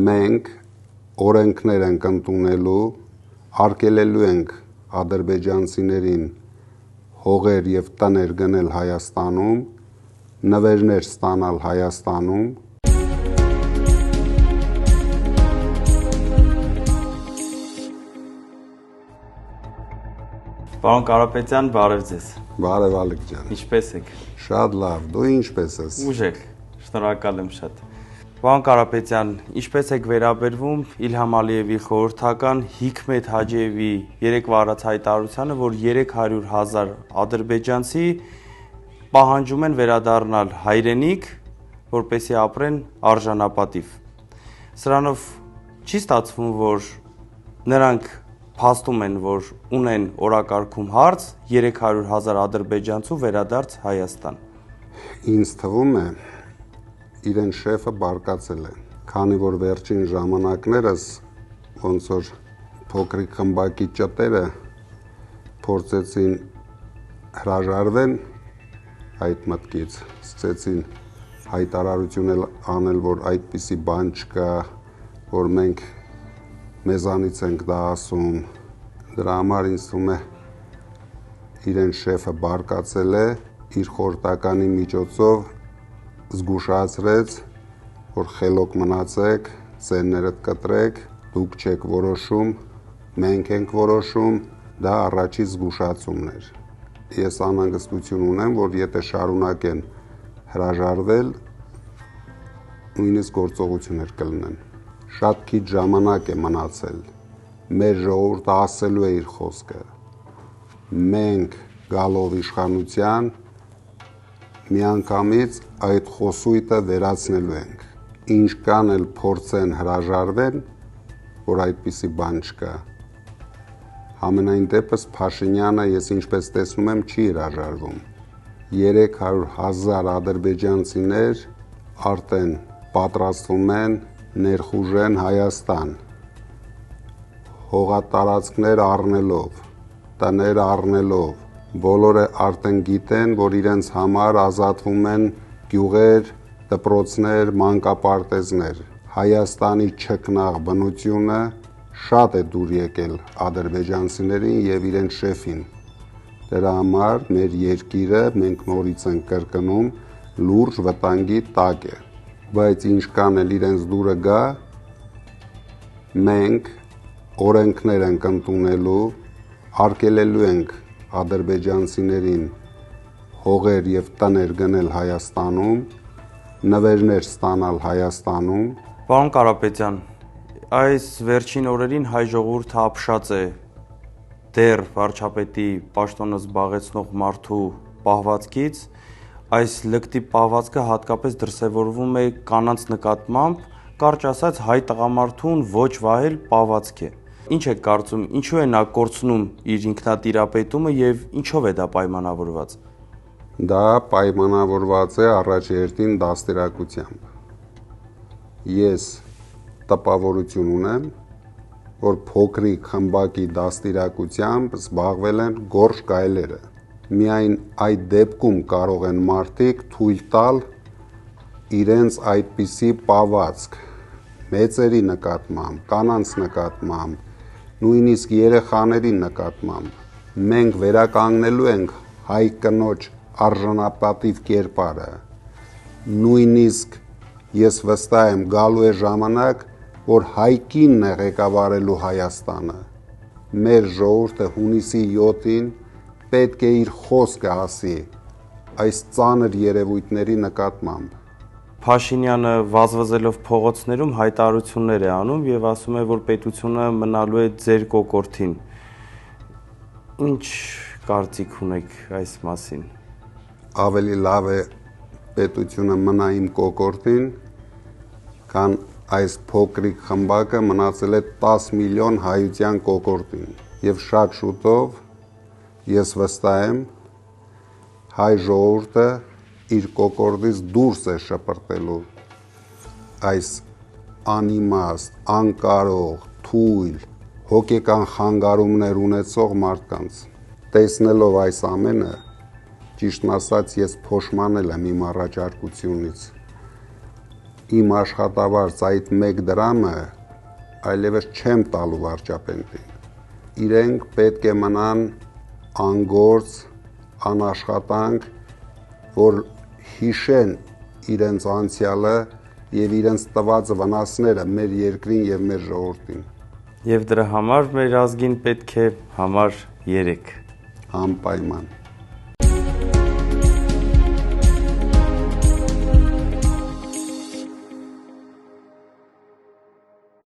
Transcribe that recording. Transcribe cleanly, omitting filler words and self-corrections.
Մենք օրենքներ ենք ընդունելու, արգելելու ենք ադրբեջանցիներին հողեր և տներ գնել Հայաստանում, նվերներ ստանալ Հայաստանում։ Պարոն Կարապետյան, բարև ձեզ։ Բարև Ալեք ջան։ Ինչպե՞ս եք։ Շատ լավ, դու ինչպե՞ս ես։ Ուժեղ, շնորհակալ եմ շատ։ Պարոն Կարապետյան, ինչպե՞ս եք վերաբերվում Իլհամ Ալիևի խորհրդական Հիքմեթ Հաջիևի երեկվա արած հայտարարությանը, որ 300,000 ադրբեջանցի պահանջում են վերադառնալ հայրենիք, որպեսզի ապրեն արժանապատիվ։ Սրանով չի ստացվում, որ նրանք փաստում են, որ ունեն օրակարգում հարց 300,000 ադրբեջանցու վերադարձ Հայաստան։ Ինձ թվում է, իրեն շեֆը բարկացել է, քանի որ վերջին ժամանակներս ոնց որ փոքրիկ խմբակի ճտերը փորձեցին հրաժարվեն այդ մտքից, սկսեցին հայտարարություն անել, որ այդպիսի բան չկա, որ մենք մեզանից ենք դա ասում, դրա համար ինձ թվում է իրեն շեֆը բարկացել է, իր խորհրդականի միջոցով զգուշացրեց, որ խելոք մնացեք, սերներդ կտրեք, դուք չեք որոշում, մենք ենք որոշում, դա առաջի զգուշացումն էր։ Ես անհանգստություն ունեմ, որ եթե շարունակեն հրաժարվել, նույնիսկ գործողություններ կլինեն։ Շատ քիչ ժամանակ է մնացել, մեր ժողովուրդը ասելու է իր խոսքը, մենք գալով իշխանության միանգամից այդ խոսույթը վերացնելու ենք, ինչքան էլ փորձեն հրաժարվեն, որ այդպիսի բան չկա։ Համենայն դեպս Փաշինյանը ես ինչպես տեսնում եմ չի հրաժարվում, 300,000 ադրբեջանցիներ արդեն պատրաստվում են ներխուժեն Հայաստան, հողատարածքներ առնելով, տներ առնելով, բոլորը արդեն գիտեն, որ իրենց համար ազատվում են գյուղեր, դպրոցներ, մանկապարտեզներ, Հայաստանի չքնաղ բնությունը շատ է դուր եկել ադրբեջանցիներին և իրենց շեֆին, դրա համար մեր երկիրը մենք նորից ենք կրկնում լուրջ վտանգի տակ է, բայց ինչքան էլ իրենց դուրը գա, մենք օրենքներ ենք ընդունելու, արգելելու ենք ադրբեջանցիներին հողեր և տներ գնել Հայաստանում, նվերներ ստանալ Հայաստանում։ Պարոն Կարապետյան, այս վերջին օրերին հայ ժողովուրդը ապշած է դեռ վարչապետի պաշտոնը զբաղեցնող մարդու պահվածքից, այս լկտի պահվածքը հատկապես դրսևորվում է կանանց նկատմամբ, կարճ ասած հայ տղամարդուն ոչ վահել պահվածք է։ Ինչ եք կարծում, ինչու է նա կորցնում իր ինքնատիրապետումը և ինչով է դա պայմանավորված։ Դա պայմանավորված է առաջերտին դաստիարակությամբ։ Ես տպավորություն ունեմ, որ փոքրիկ խմբակի դաստիարակությամբ զբաղվել են գորշ գայլերը։ Միայն այդ դեպքում կարող են մարդիկ թույլ տալ իրենց այդպիսի պահվածք մեծերի նկատմամբ, կանանց նկատմամբ, նույնիսկ երեխաների նկատմամբ։ Մենք վերականգնելու ենք հայ կնոջ արժանապատիվ կերպարը։ Նույնիսկ ես վստահ եմ գալու է ժամանակ, որ հայ կինն է ղեկավարելու Հայաստանը։ Մեր ժողովուրդը հունիսի 7-ին պետք է իր խոսքը ասի այս ծանր երևույթների նկատմամբ։ Փաշինյանը վազվզելով փողոցներում հայտարարություններ է անում և ասում է, որ պետությունը մնալու է ձեր կոկորդին։ Ինչ կարծիք ունեք այս մասին։ Ավելի լավ է պետությունը մնա իմ կոկորդին, քան այս փոքրիկ խմբակը մնացել է 10 միլիոն հայության կոկորդին։ Եվ շատ շուտով ես վստահ եմ հայ ժողովուրդը իր կոկորդից դուրս է շպրտելու այս անիմաստ, անկարող, թույլ, հոգեկան խանգարումներ ունեցող մարդկանց։ Տեսնելով այս ամենը, ճիշտն ասած ես փոշմանել եմ իմ առաջարկությունից։ իմ աշխատավարձ այդ 1 դրամը այլևս չեմ տալու վարչապետին։ Իրենք պետք է մնան անգործ, անաշխատանք, որ հիշեն իրենց անցյալը եւ իրենց տված վնասները մեր երկրին եւ մեր ժողովրդին։ Եվ դրա համար մեր ազգին պետք է համար 3 անպայման